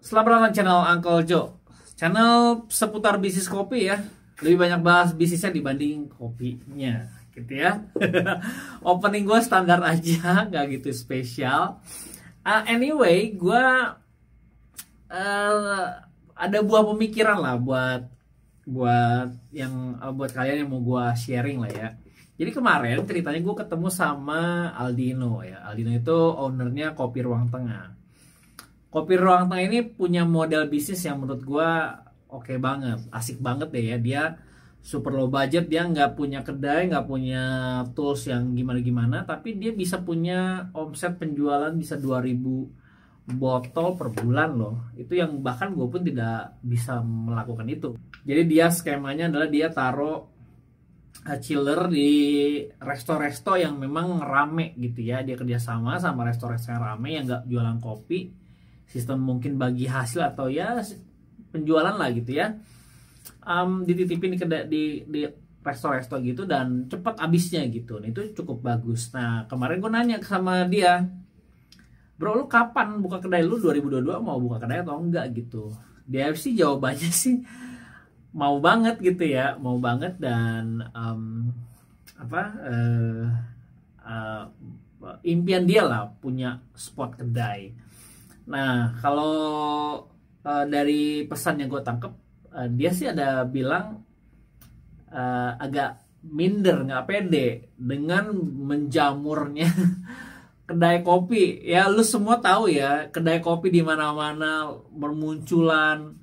Selamat datang channel Uncle Joe. Channel seputar bisnis kopi ya. Lebih banyak bahas bisnisnya dibanding kopinya, gitu ya. Opening gue standar aja, nggak gitu spesial. Anyway, gue ada buah pemikiran lah buat kalian yang mau gue sharing lah ya. Jadi kemarin ceritanya gue ketemu sama Aldino ya. Aldino itu ownernya Kopi Ruang Tengah. Kopi Ruang Tengah ini punya model bisnis yang menurut gue oke banget, asik banget deh ya. Dia super low budget, dia nggak punya kedai, nggak punya tools yang gimana-gimana, tapi dia bisa punya omset penjualan bisa 2000 botol per bulan loh. Itu yang bahkan gue pun tidak bisa melakukan itu. Jadi dia skemanya adalah dia taruh chiller di resto-resto yang memang rame gitu ya. Dia kerjasama sama resto-resto yang rame yang nggak jualan kopi. Sistem mungkin bagi hasil atau ya penjualan lah gitu ya. Dititipin di resto-resto gitu dan cepat habisnya gitu. Nah, itu cukup bagus. Nah, kemarin gue nanya sama dia, bro, lu kapan buka kedai? Lu 2022 mau buka kedai atau enggak gitu? Dia sih jawabannya sih mau banget gitu ya, mau banget. Dan impian dia lah punya spot kedai. Nah, kalau dari pesan yang gue tangkep, dia sih ada bilang agak minder, nggak pede dengan menjamurnya kedai kopi. Ya, lu semua tahu ya, kedai kopi di mana-mana bermunculan,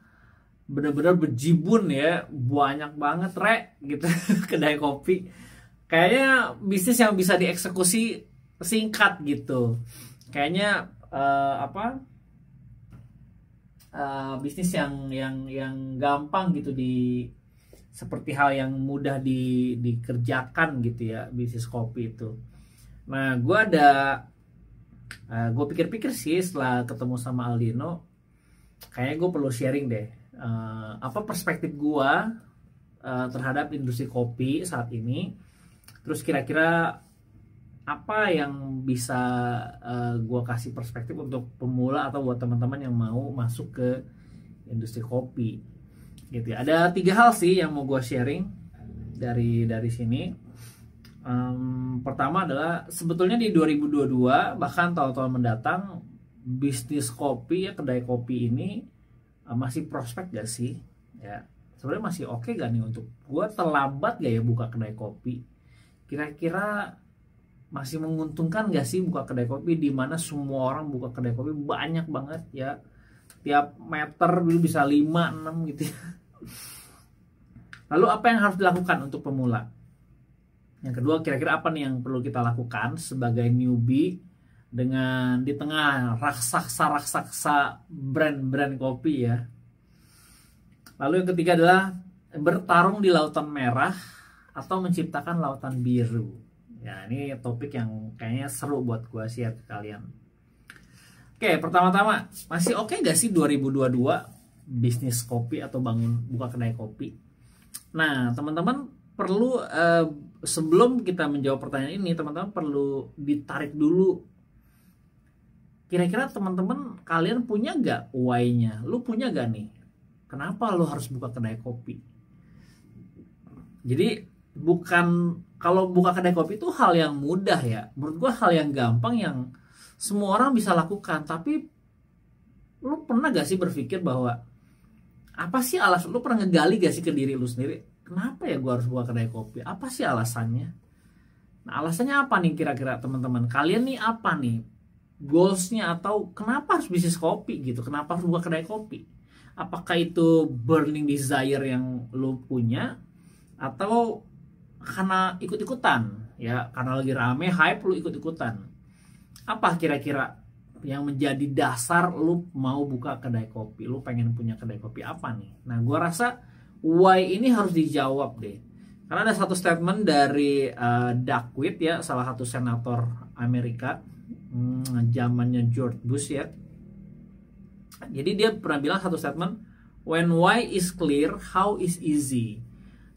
bener-bener bejibun ya, banyak banget gitu kedai kopi. Kayaknya bisnis yang bisa dieksekusi singkat gitu. Kayaknya bisnis yang gampang gitu, seperti hal yang mudah dikerjakan gitu ya, bisnis kopi itu. Nah, gue pikir-pikir sih setelah ketemu sama Aldino, kayaknya gue perlu sharing deh apa perspektif gue terhadap industri kopi saat ini. Terus kira-kira apa yang bisa gue kasih perspektif untuk pemula atau buat teman-teman yang mau masuk ke industri kopi gitu ya. Ada 3 hal sih yang mau gue sharing dari sini. Pertama adalah sebetulnya di 2022 bahkan tahun-tahun mendatang, bisnis kopi ya, kedai kopi ini masih prospek gak sih ya? Sebenarnya masih oke gak nih untuk gue? Terlambat gak ya buka kedai kopi? Kira-kira masih menguntungkan gak sih buka kedai kopi, di mana semua orang buka kedai kopi banyak banget ya, tiap meter dulu bisa 5-6 gitu ya. Lalu apa yang harus dilakukan untuk pemula? Yang kedua, kira-kira apa nih yang perlu kita lakukan sebagai newbie dengan di tengah raksasa brand-brand kopi ya. Lalu yang ketiga adalah bertarung di lautan merah atau menciptakan lautan biru. Ya, ini topik yang kayaknya seru buat gue share ke kalian. Oke, pertama-tama, masih oke gak sih 2022 bisnis kopi atau buka kedai kopi? Nah, teman-teman perlu sebelum kita menjawab pertanyaan ini, teman-teman perlu ditarik dulu. Kira-kira teman-teman kalian punya gak why-nya? Lu punya gak nih? Kenapa lu harus buka kedai kopi? Jadi kalau buka kedai kopi itu hal yang mudah ya, menurut gue hal yang gampang yang semua orang bisa lakukan. Tapi lu pernah gak sih berpikir bahwa apa sih alasan? Lu pernah ngegali gak sih ke diri lu sendiri, kenapa ya gue harus buka kedai kopi? Apa sih alasannya? Nah, alasannya apa nih kira-kira teman-teman kalian nih? Apa nih goalsnya, atau kenapa harus bisnis kopi gitu? Kenapa harus buka kedai kopi? Apakah itu burning desire yang lu punya, atau karena ikut-ikutan ya, karena lagi rame hype lu ikut-ikutan? Apa kira-kira yang menjadi dasar lu mau buka kedai kopi? Lu pengen punya kedai kopi apa nih? Nah, gua rasa why ini harus dijawab deh, karena ada satu statement dari Duckworth ya, salah satu senator Amerika zamannya George Bush ya. Jadi dia pernah bilang satu statement, when why is clear, how is easy.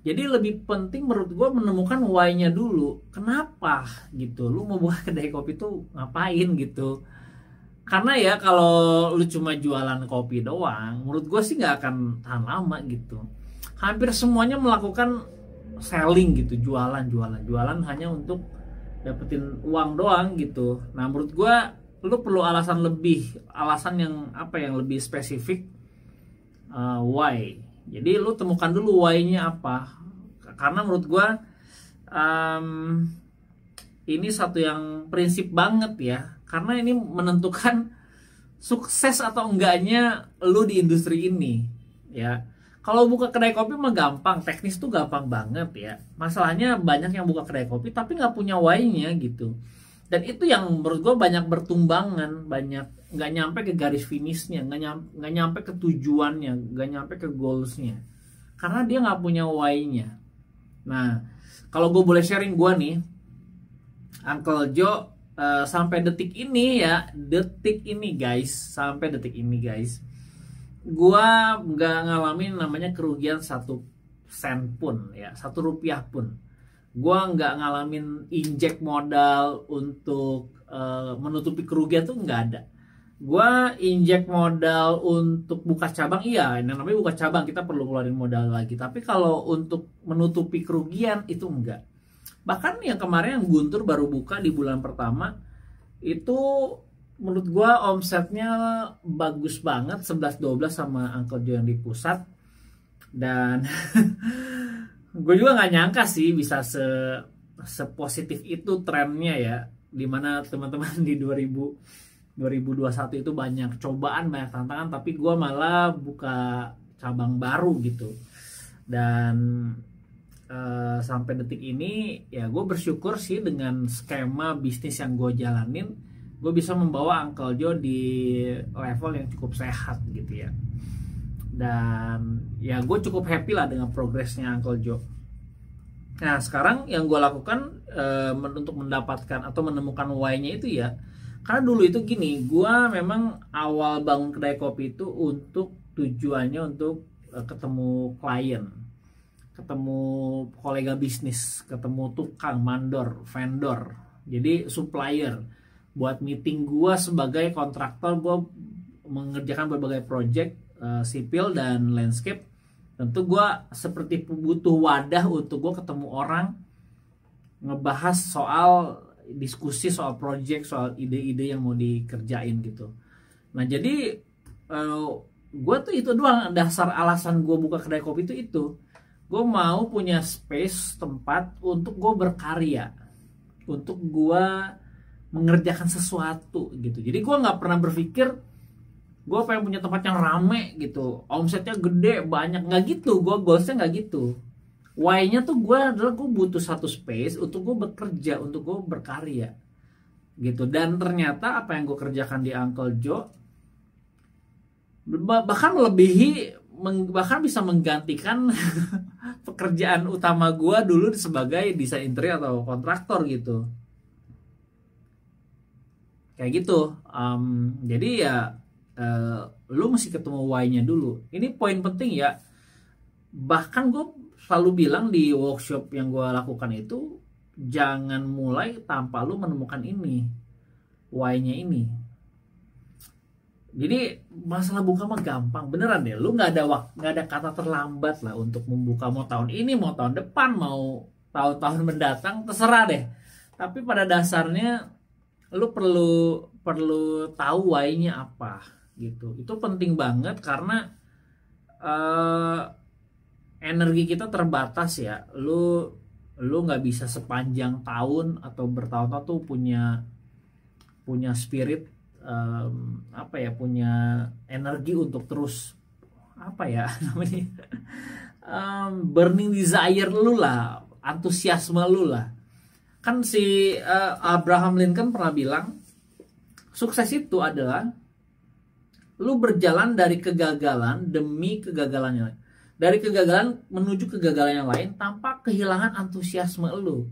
Jadi lebih penting menurut gue menemukan why-nya dulu. Kenapa gitu? Lu mau buka kedai kopi tuh ngapain gitu? Karena ya kalau lu cuma jualan kopi doang, menurut gue sih nggak akan tahan lama gitu. Hampir semuanya melakukan selling gitu, jualan hanya untuk dapetin uang doang gitu. Nah menurut gue lu perlu alasan yang apa, yang lebih spesifik. Why. Jadi lu temukan dulu why-nya apa. Karena menurut gue ini satu yang prinsip banget ya, karena ini menentukan sukses atau enggaknya lu di industri ini ya. Kalau buka kedai kopi mah gampang, teknis tuh gampang banget ya. Masalahnya banyak yang buka kedai kopi tapi nggak punya why-nya gitu. Dan itu yang menurut gue banyak bertumbangan, banyak nggak nyampe ke garis finishnya, nggak nyampe ke tujuannya, nggak nyampe ke goalsnya, karena dia nggak punya why-nya. Nah, kalau gue boleh sharing, gue nih, Uncle Joe, sampai detik ini guys, gue nggak ngalamin namanya kerugian 1 sen pun ya, 1 rupiah pun. Gue nggak ngalamin injek modal untuk menutupi kerugian, tuh nggak ada. Gue injek modal untuk buka cabang, iya, yang namanya buka cabang kita perlu keluarin modal lagi. Tapi kalau untuk menutupi kerugian itu enggak. Bahkan yang kemarin yang Guntur baru buka di bulan pertama itu menurut gue omsetnya bagus banget, 11-12 sama Uncle Joe yang di pusat. Dan gue juga nggak nyangka sih bisa sepositif itu trennya ya, dimana teman-teman di 2021 itu banyak cobaan, banyak tantangan, tapi gue malah buka cabang baru gitu. Dan sampai detik ini ya gue bersyukur sih dengan skema bisnis yang gue jalanin, gue bisa membawa Uncle Joe di level yang cukup sehat gitu ya. Dan ya gue cukup happy lah dengan progresnya Uncle Joe. Nah sekarang yang gue lakukan untuk mendapatkan atau menemukan why-nya itu ya, karena dulu itu gini, gue memang awal bangun kedai kopi itu untuk tujuannya untuk ketemu klien, ketemu kolega bisnis, ketemu tukang, mandor, vendor, jadi supplier. Buat meeting gue sebagai kontraktor, gue mengerjakan berbagai project sipil dan landscape. Tentu gue seperti butuh wadah untuk gue ketemu orang, ngebahas soal diskusi soal project, soal ide-ide yang mau dikerjain gitu. Nah jadi gue tuh itu doang dasar alasan gue buka kedai kopi itu. Gue mau punya space, tempat untuk gue berkarya, untuk gue mengerjakan sesuatu gitu. Jadi gue nggak pernah berpikir gue pengen punya tempat yang rame gitu, omsetnya gede banyak, nggak gitu. Gue goalsnya nggak gitu. Why-nya tuh gue adalah gue butuh satu space untuk gue bekerja, untuk gue berkarya gitu. Dan ternyata apa yang gue kerjakan di Uncle Joe bahkan melebihi, bahkan bisa menggantikan pekerjaan utama gue dulu sebagai desain interior atau kontraktor gitu. Kayak gitu. Jadi ya lu mesti ketemu why-nya dulu. Ini poin penting ya. Bahkan gue selalu bilang di workshop yang gue lakukan itu, jangan mulai tanpa lu menemukan ini, why-nya ini. Jadi masalah buka mah gampang, beneran deh. Lu nggak ada kata terlambat lah untuk membuka, mau tahun ini, mau tahun depan, mau tahun-tahun mendatang, terserah deh. Tapi pada dasarnya lu perlu tahu why-nya apa gitu. Itu penting banget karena energi kita terbatas ya. Lu nggak bisa sepanjang tahun atau bertahun-tahun tuh punya spirit, punya energi untuk terus namanya burning desire lu lah, antusiasme lu lah. Kan si Abraham Lincoln pernah bilang, sukses itu adalah lu berjalan dari kegagalan demi kegagalannya, dari kegagalan menuju kegagalan yang lain tanpa kehilangan antusiasme lu.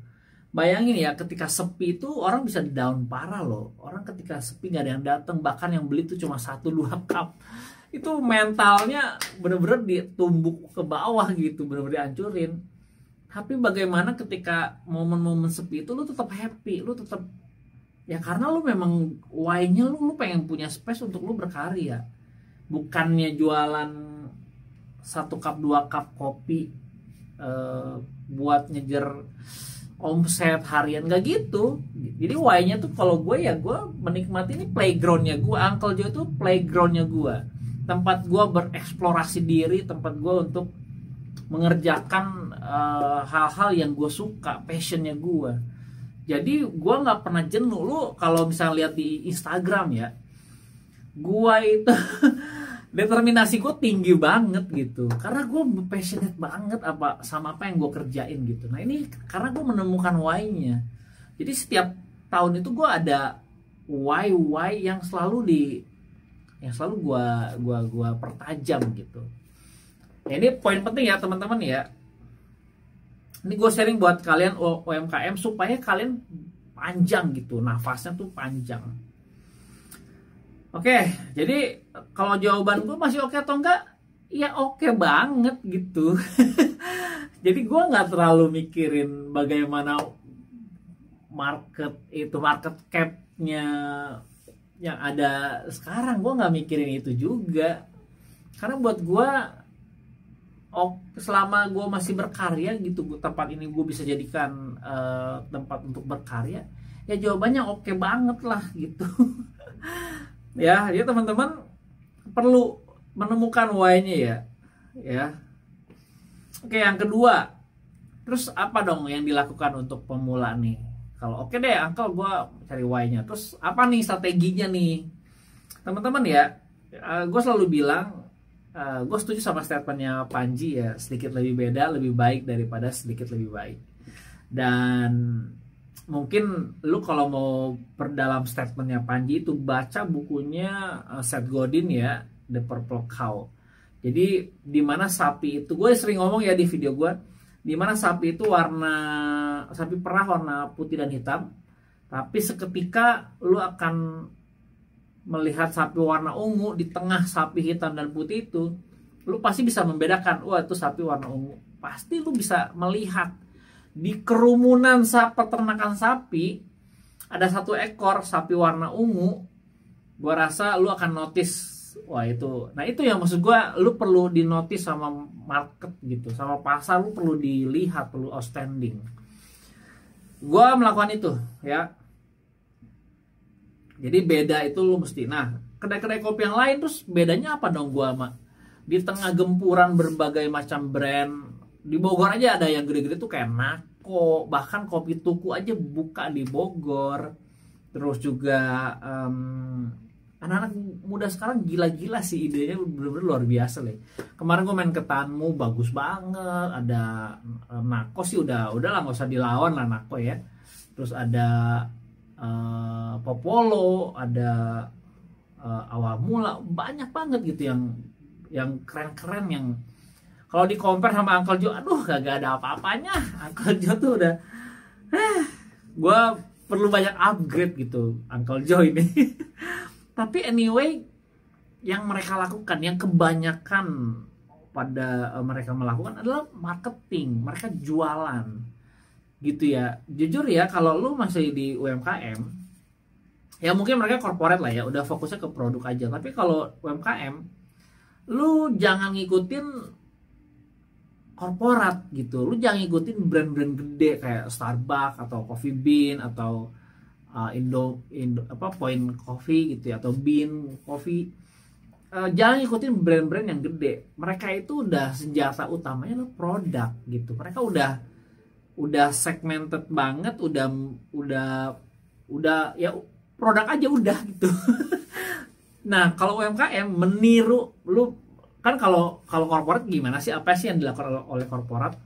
Bayangin ya, ketika sepi itu orang bisa down parah loh. Orang ketika sepi gak ada yang datang, bahkan yang beli itu cuma 1-2 cup, itu mentalnya bener-bener ditumbuk ke bawah gitu, bener-bener dihancurin. Tapi bagaimana ketika momen-momen sepi itu lu tetap happy, lu tetap Ya karena lu memang why-nya lu pengen punya space untuk lu berkarya. Bukannya jualan 1 cup 2 cup kopi buat ngejar omset harian, gak gitu. Jadi why-nya tuh kalau gue ya gue menikmati ini playgroundnya gue. Uncle Joe itu playgroundnya gue, tempat gue bereksplorasi diri, tempat gue untuk mengerjakan hal-hal yang gue suka, passionnya gue. Jadi gue nggak pernah jenuh. Lu kalau misalnya lihat di Instagram ya, gue itu determinasi gue tinggi banget gitu, karena gue passionate banget sama apa yang gue kerjain gitu. Nah ini karena gue menemukan why-nya. Jadi setiap tahun itu gue ada why yang selalu gue pertajam gitu. Ya, ini poin penting ya teman-teman ya. Ini gue sharing buat kalian UMKM supaya kalian panjang gitu, nafasnya tuh panjang. Oke, jadi kalau jawaban gue masih oke atau enggak? Ya oke banget gitu. Jadi gue nggak terlalu mikirin bagaimana market cap-nya yang ada sekarang. Gue nggak mikirin itu juga. Karena buat gue, selama gue masih berkarya gitu, tempat ini gue bisa jadikan tempat untuk berkarya, ya jawabannya oke banget lah gitu. Ya teman-teman perlu menemukan why-nya ya. Oke, yang kedua, terus apa dong yang dilakukan untuk pemula nih? Kalau oke deh Uncle, gue cari why-nya. Terus apa nih strateginya nih teman-teman ya? Gue selalu bilang, gue setuju sama statementnya Panji ya, sedikit lebih beda lebih baik daripada sedikit lebih baik. Dan mungkin lu kalau mau perdalam statementnya Panji itu baca bukunya Seth Godin ya, The Purple Cow. Jadi di mana sapi itu, gue sering ngomong ya di video gue, di mana sapi itu sapi perah warna putih dan hitam, tapi seketika lu akan melihat sapi warna ungu di tengah sapi hitam dan putih itu, lu pasti bisa membedakan, wah itu sapi warna ungu. Pasti lu bisa melihat di kerumunan peternakan sapi ada 1 ekor sapi warna ungu, gua rasa lu akan notice, wah itu. Nah itu yang maksud gua, lu perlu di notice sama market gitu, sama pasar, lu perlu dilihat, perlu outstanding. Gua melakukan itu ya. Jadi beda itu lu mesti. Nah kedai-kedai kopi yang lain terus bedanya apa dong gua sama? Di tengah gempuran berbagai macam brand, di Bogor aja ada yang gede-gede tuh kayak Nako, bahkan Kopi Tuku aja buka di Bogor. Terus juga anak-anak muda sekarang gila-gila sih, idenya bener-bener luar biasa nih. Kemarin gue main ke Tanmu, bagus banget. Ada Nako sih udah lah, nggak usah dilawan lah Nako ya. Terus ada Popolo, ada Awal Mula, banyak banget gitu yang keren-keren, yang kalau di compare sama Uncle Joe, aduh kagak ada apa-apanya. Uncle Joe tuh udah gue perlu banyak upgrade gitu Uncle Joe ini. Tapi anyway, yang mereka lakukan, yang kebanyakan pada mereka melakukan adalah marketing. Mereka jualan gitu ya. Jujur ya, kalau lu masih di UMKM, ya mungkin mereka corporate lah ya, udah fokusnya ke produk aja. Tapi kalau UMKM, lu jangan ngikutin korporat gitu. Lu jangan ngikutin brand-brand gede kayak Starbucks atau Coffee Bean atau Point Coffee gitu ya, atau Bean Coffee. Jangan ngikutin brand-brand yang gede. Mereka itu udah senjata utamanya produk gitu. Mereka udah segmented banget, udah ya produk aja udah gitu. Nah, kalau UMKM meniru, lu kan kalau korporat gimana sih, apa sih yang dilakukan oleh korporat?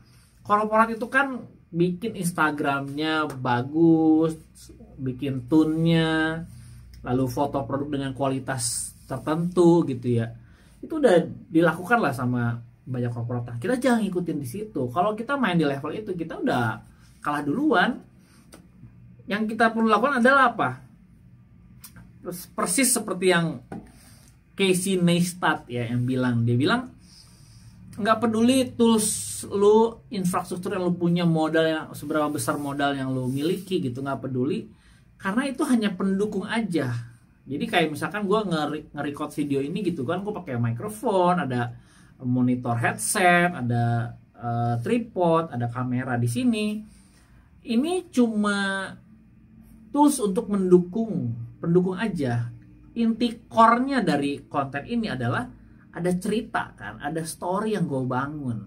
Korporat itu kan bikin Instagramnya bagus, bikin tune-nya, lalu foto produk dengan kualitas tertentu gitu ya. Itu udah dilakukan lah sama banyak korporat. Kita jangan ngikutin di situ. Kalau kita main di level itu, kita udah kalah duluan. Yang kita perlu lakukan adalah apa? Persis seperti yang Casey Neistat ya yang bilang, dia bilang nggak peduli tools lu, infrastruktur yang lu punya, modal yang seberapa besar modal yang lu miliki gitu, nggak peduli. karena itu hanya pendukung aja. Jadi kayak misalkan gue nge-record video ini gitu kan, gue pakai mikrofon, ada monitor headset, ada tripod, ada kamera di sini. Ini cuma tools untuk pendukung aja. Inti core-nya dari konten ini adalah ada cerita kan, ada story yang gue bangun.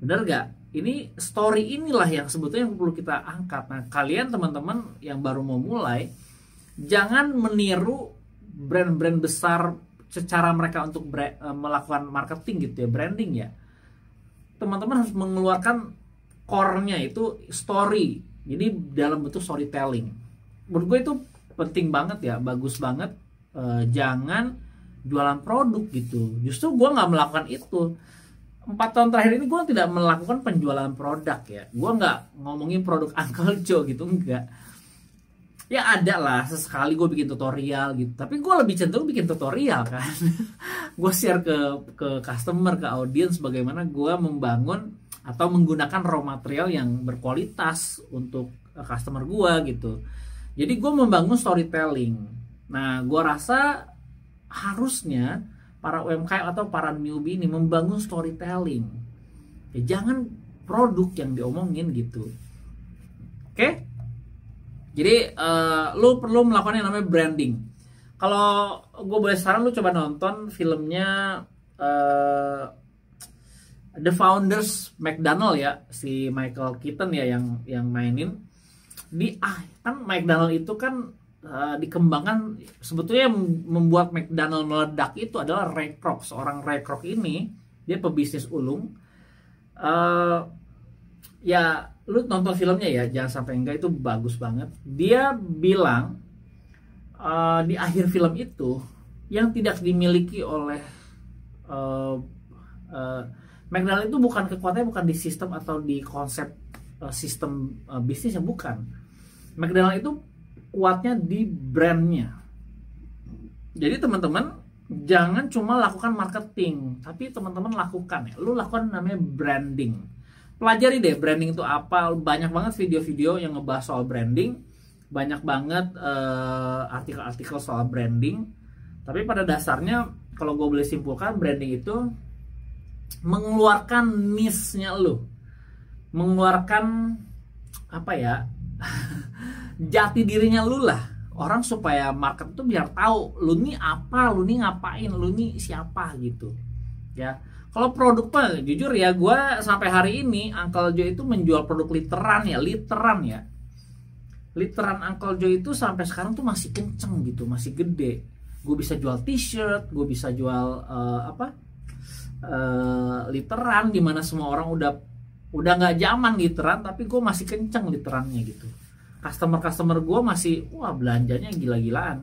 Bener gak? Ini story inilah yang sebetulnya yang perlu kita angkat. Nah, kalian teman-teman yang baru mau mulai, jangan meniru brand-brand besar secara mereka untuk melakukan marketing gitu ya, branding ya. Teman-teman harus mengeluarkan core-nya itu story. Jadi dalam bentuk storytelling. Menurut gue itu penting banget ya, bagus banget. Jangan jualan produk gitu. Justru gue nggak melakukan itu. 4 tahun terakhir ini gue tidak melakukan penjualan produk ya. Gue nggak ngomongin produk Uncle Joe gitu, enggak. Ya ada lah, sesekali gue bikin tutorial gitu. Tapi gue lebih cenderung bikin tutorial kan. Gue share ke customer, ke audiens bagaimana gue membangun atau menggunakan raw material yang berkualitas untuk customer gue gitu. Jadi gue membangun storytelling. Nah, gue rasa harusnya para UMKM atau para newbie ini membangun storytelling. Ya, jangan produk yang diomongin gitu. Oke? Jadi lu perlu melakukan yang namanya branding. Kalau gue boleh saran, lu coba nonton filmnya The Founders McDonald ya, si Michael Keaton ya yang mainin. Kan McDonald itu kan dikembangkan, sebetulnya yang membuat McDonald meledak itu adalah Ray Kroc. Seorang Ray Kroc ini dia pebisnis ulung. Ya lu nonton filmnya ya, jangan sampai enggak, itu bagus banget. Dia bilang di akhir film itu yang tidak dimiliki oleh McDonald itu bukan kekuatannya, bukan di sistem atau di konsep sistem bisnisnya, bukan. McDonald itu kuatnya di brandnya. Jadi teman-teman jangan cuma lakukan marketing, tapi teman-teman lakukan ya. Lu lakukan namanya branding. Pelajari deh branding itu apa. Banyak banget video-video yang ngebahas soal branding, banyak banget artikel-artikel soal branding. Tapi pada dasarnya kalau gue boleh simpulkan, branding itu mengeluarkan niche-nya lu, mengeluarkan apa ya jati dirinya lu lah. Orang supaya market tuh biar tahu lu nih apa, lu nih ngapain, lu nih siapa gitu ya. Kalau produk mah jujur ya, gue sampai hari ini Uncle Joe itu menjual produk literan ya. Literan Uncle Joe itu sampai sekarang tuh masih kenceng gitu, masih gede. Gue bisa jual t-shirt, gue bisa jual literan, dimana semua orang udah nggak zaman literan, tapi gue masih kenceng literannya gitu. Customer gue masih belanjanya gila-gilaan.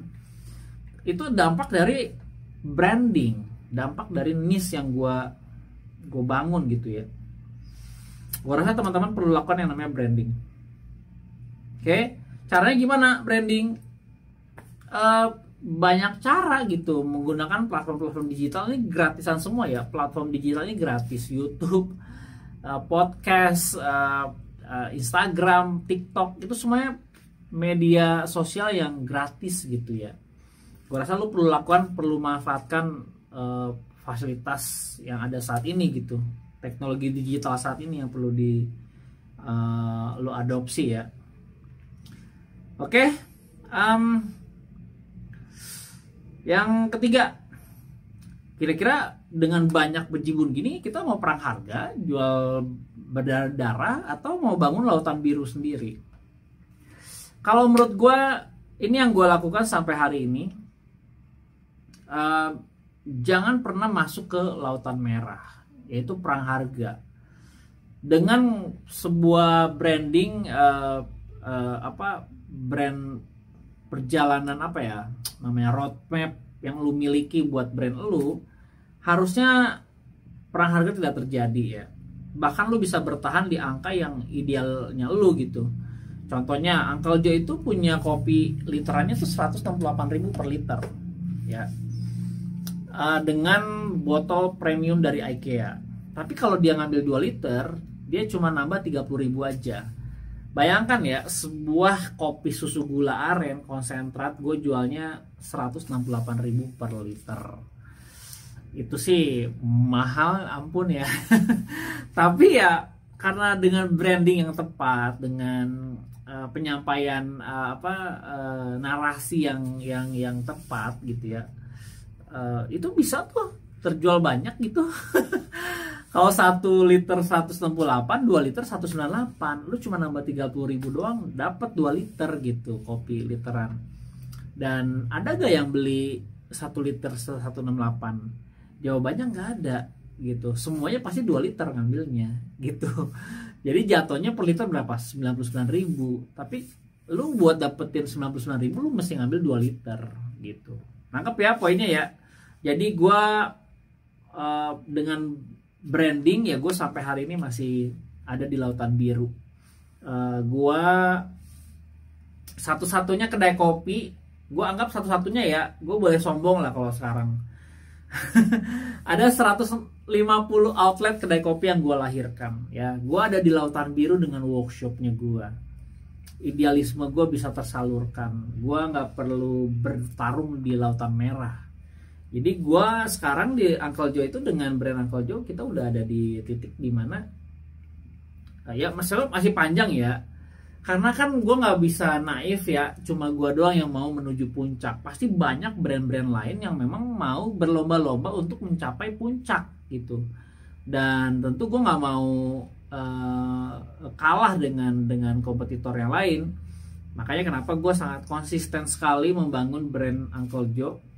Itu dampak dari branding, dampak dari niche yang gue bangun gitu ya. Gue rasa teman-teman perlu lakukan yang namanya branding. Oke, caranya gimana branding? Banyak cara gitu, menggunakan platform-platform digital ini gratisan semua ya. Platform digital ini gratis, YouTube, podcast, Instagram, TikTok, itu semuanya media sosial yang gratis gitu ya. Gue rasa lu perlu manfaatkan fasilitas yang ada saat ini gitu, teknologi digital saat ini yang perlu lu adopsi ya. Oke, yang ketiga, kira-kira dengan banyak bejibun gini kita mau perang harga, jual berdarah, atau mau bangun lautan biru sendiri? Kalau menurut gue, ini yang gue lakukan sampai hari ini, jangan pernah masuk ke lautan merah, yaitu perang harga. Dengan sebuah branding, brand perjalanan namanya roadmap yang lu miliki buat brand lu, harusnya perang harga tidak terjadi ya. Bahkan lu bisa bertahan di angka yang idealnya lu gitu. Contohnya Uncle Joe itu punya kopi literannya tuh 168.000 per liter ya, dengan botol premium dari IKEA. Tapi kalau dia ngambil 2 liter, dia cuma nambah 30.000 aja. Bayangkan ya, sebuah kopi susu gula aren konsentrat gue jualnya 168.000 per liter. Itu sih mahal ampun ya. Tapi ya karena dengan branding yang tepat, dengan penyampaian narasi yang tepat gitu ya, itu bisa tuh terjual banyak gitu. Kalau 1 liter 168, 2 liter 198, lu cuma nambah 30.000 doang, dapat 2 liter gitu kopi literan. Dan ada gak yang beli 1 liter 168? Jawabannya nggak ada gitu. Semuanya pasti 2 liter ngambilnya gitu. Jadi jatuhnya per liter berapa? 99.000. Tapi lu buat dapetin 99.000 lu mesti ngambil 2 liter gitu. Nangkep ya poinnya ya. Jadi gua dengan branding ya, gue sampai hari ini masih ada di Lautan Biru. Gue satu-satunya kedai kopi, gue anggap satu-satunya ya, gue boleh sombong lah kalau sekarang. Ada 150 outlet kedai kopi yang gue lahirkan ya. Gue ada di Lautan Biru dengan workshopnya gue. Idealisme gue bisa tersalurkan. Gue nggak perlu bertarung di Lautan Merah. Jadi gue sekarang di Uncle Joe itu, dengan brand Uncle Joe kita udah ada di titik dimana ya masih panjang ya. Karena kan gue nggak bisa naif ya, cuma gue doang yang mau menuju puncak. Pasti banyak brand-brand lain yang memang mau berlomba-lomba untuk mencapai puncak gitu. Dan tentu gue nggak mau kalah dengan kompetitor yang lain. Makanya kenapa gue sangat konsisten sekali membangun brand Uncle Joe.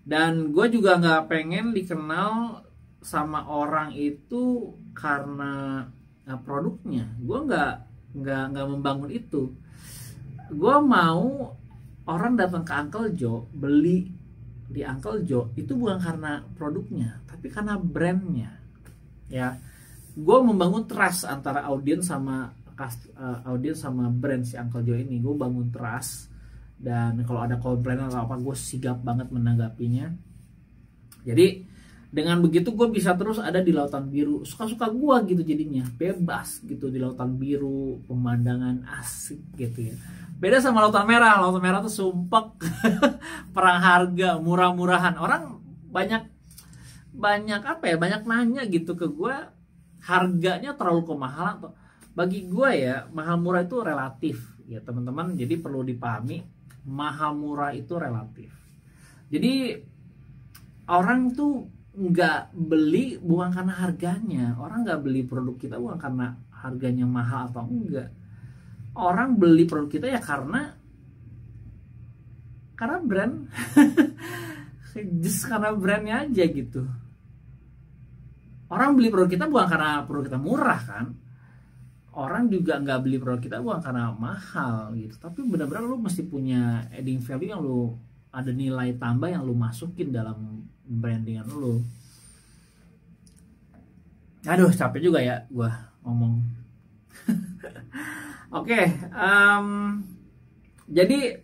Dan gue juga nggak pengen dikenal sama orang itu karena produknya. Gue nggak membangun itu. Gue mau orang datang ke Uncle Joe, beli di Uncle Joe itu bukan karena produknya, tapi karena brandnya. Ya, gue membangun trust antara audiens sama brand si Uncle Joe ini. Gue bangun trust. Dan kalau ada komplain atau apa, gue sigap banget menanggapinya. Jadi dengan begitu gue bisa terus ada di Lautan Biru, suka-suka gue gitu, jadinya bebas gitu di Lautan Biru, pemandangan asik gitu ya. Beda sama Lautan Merah. Lautan Merah tuh sumpek. Perang harga, murah-murahan. Orang banyak banyak nanya gitu ke gue, harganya terlalu kemahalan. Bagi gue ya, mahal murah itu relatif ya teman-teman. Jadi perlu dipahami, mahal murah itu relatif. Jadi orang tuh nggak beli bukan karena harganya. Orang nggak beli produk kita bukan karena harganya mahal atau enggak. Orang beli produk kita ya karena brand. Just karena brandnya aja gitu. Orang beli produk kita bukan karena produk kita murah kan. Orang juga nggak beli produk kita bukan karena mahal gitu, tapi benar-benar lu mesti punya adding value yang lu, ada nilai tambah yang lu masukin dalam brandingan lu. Aduh, capek juga ya gua ngomong. Oke, jadi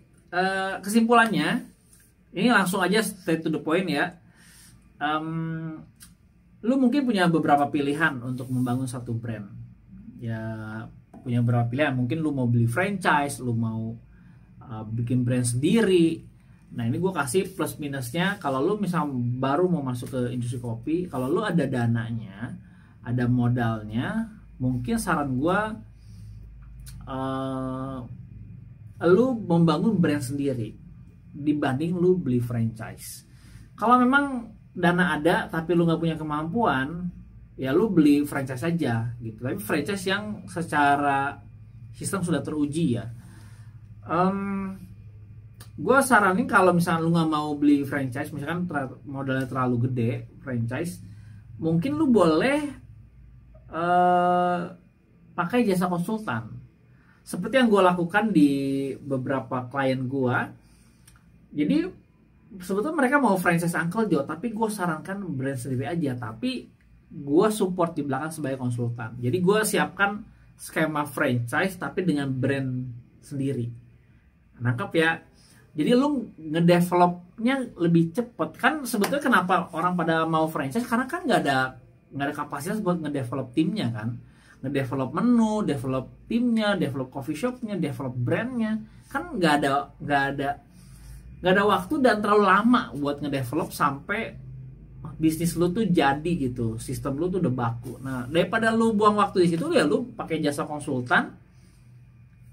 kesimpulannya ini langsung aja straight to the point ya. Lu mungkin punya beberapa pilihan untuk membangun satu brand. Ya punya beberapa pilihan, mungkin lu mau beli franchise, lu mau bikin brand sendiri. Nah ini gue kasih plus minusnya. Kalau lu misal baru mau masuk ke industri kopi, kalau lu ada dananya, ada modalnya, mungkin saran gue lu membangun brand sendiri dibanding lu beli franchise. Kalau memang dana ada tapi lu nggak punya kemampuan, ya lu beli franchise aja gitu. Tapi franchise yang secara sistem sudah teruji ya. Gue saranin kalau misalnya lu nggak mau beli franchise, misalkan modalnya terlalu gede franchise, mungkin lu boleh pakai jasa konsultan. Seperti yang gue lakukan di beberapa klien gue. Jadi sebetulnya mereka mau franchise Uncle Joe, tapi gue sarankan brand sendiri aja. Tapi gue support di belakang sebagai konsultan. Jadi gue siapkan skema franchise tapi dengan brand sendiri. Nangkep ya. Jadi lu ngedevelopnya lebih cepet. Kan sebetulnya kenapa orang pada mau franchise, karena kan nggak ada kapasitas buat ngedevelop timnya kan. ngedevelop menu, develop timnya, develop coffee shopnya, develop brandnya. Kan nggak ada waktu dan terlalu lama buat ngedevelop sampai bisnis lu tuh jadi gitu, sistem lu tuh udah baku. Nah, daripada lu buang waktu di situ, ya lu pakai jasa konsultan,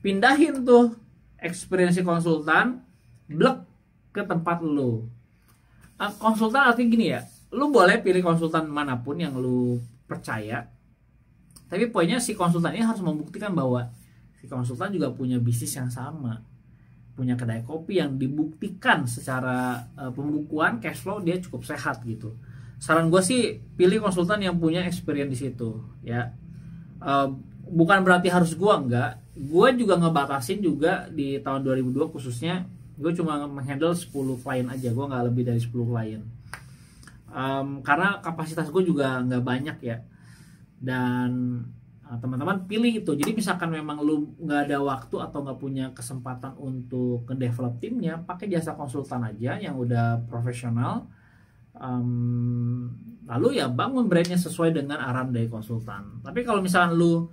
pindahin tuh experience konsultan blek ke tempat lu. Konsultan artinya gini ya, lu boleh pilih konsultan manapun yang lu percaya, tapi poinnya si konsultan ini harus membuktikan bahwa si konsultan juga punya bisnis yang sama, punya kedai kopi yang dibuktikan secara pembukuan cash flow dia cukup sehat gitu. Saran gue sih pilih konsultan yang punya experience di situ ya. Bukan berarti harus gue enggak. Gue juga ngebatasin juga di tahun 2002 khususnya, gue cuma menghandle 10 klien aja, gue nggak lebih dari 10 klien. Karena kapasitas gue juga nggak banyak ya. Dan teman-teman pilih itu. Jadi misalkan memang lu nggak ada waktu atau nggak punya kesempatan untuk ngedevelop timnya, pakai jasa konsultan aja yang udah profesional. Lalu ya bangun brandnya sesuai dengan arahan dari konsultan. Tapi kalau misalkan lu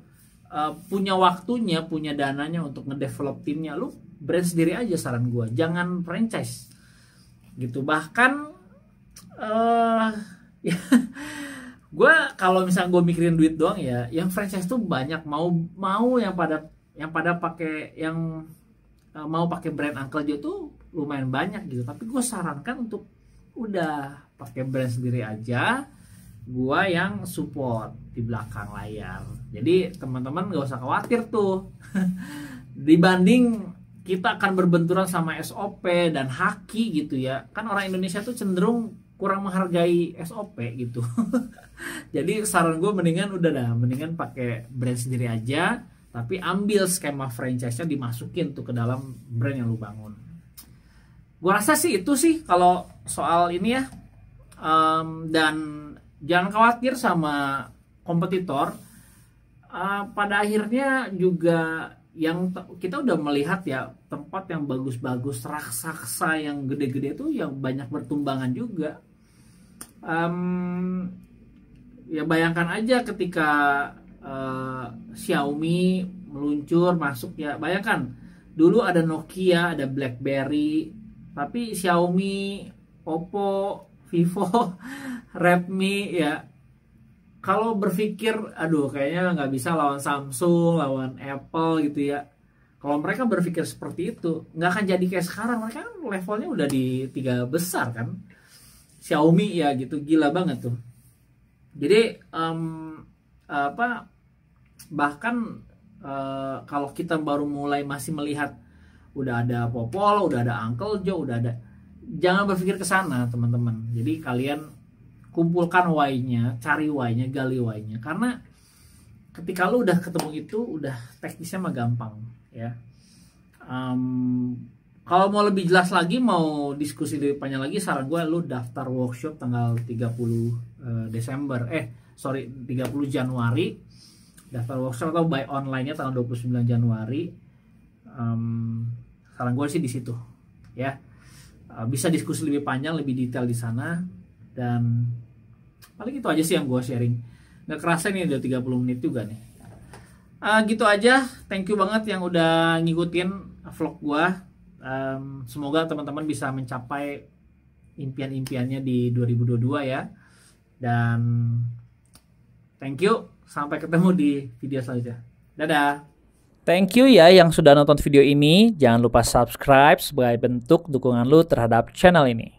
punya waktunya, punya dananya untuk ngedevelop timnya, lu brand sendiri aja saran gue. Jangan franchise gitu. Bahkan ya, gue kalau misalnya gue mikirin duit doang ya, yang franchise tuh banyak. Mau yang pada pakai yang mau pakai brand Uncle Joe tuh lumayan banyak gitu. Tapi gue sarankan untuk udah pakai brand sendiri aja, gua yang support di belakang layar. Jadi teman-teman gak usah khawatir tuh. Dibanding kita akan berbenturan sama SOP dan haki gitu ya, kan orang Indonesia tuh cenderung kurang menghargai SOP gitu. Jadi saran gue mendingan pakai brand sendiri aja, tapi ambil skema franchise-nya, dimasukin tuh ke dalam brand yang lu bangun. Gue rasa sih itu sih kalau soal ini ya. Dan jangan khawatir sama kompetitor. Pada akhirnya juga yang kita udah melihat ya, tempat yang bagus-bagus, raksasa yang gede-gede itu yang banyak bertumbangan juga. Ya bayangkan aja ketika Xiaomi meluncur masuk ya, bayangkan dulu ada Nokia, ada BlackBerry, tapi Xiaomi, Oppo, Vivo, Redmi ya, kalau berpikir aduh kayaknya nggak bisa lawan Samsung, lawan Apple gitu ya. Kalau mereka berpikir seperti itu, nggak akan jadi kayak sekarang. Mereka kan levelnya udah di 3 besar kan, Xiaomi ya gitu, gila banget tuh. Jadi bahkan kalau kita baru mulai masih melihat udah ada Popol, udah ada Uncle Joe, udah ada, jangan berpikir ke sana teman-teman. Jadi kalian kumpulkan why-nya, cari why-nya, gali why-nya. Karena ketika lu udah ketemu itu, udah teknisnya mah gampang ya. Kalau mau lebih jelas lagi, mau diskusi lebih panjang lagi, saran gue lu daftar workshop tanggal 30 Januari. Daftar workshop atau buy online-nya tanggal 29 Januari. Saran gue sih di situ ya. Bisa diskusi lebih panjang, lebih detail di sana. Dan paling itu aja sih yang gue sharing. Gak kerasa nih udah 30 menit juga nih. Gitu aja. Thank you banget yang udah ngikutin vlog gue. Semoga teman-teman bisa mencapai impian-impiannya di 2022 ya. Dan thank you. Sampai ketemu di video selanjutnya. Dadah. Thank you ya yang sudah nonton video ini. Jangan lupa subscribe sebagai bentuk dukungan lu terhadap channel ini.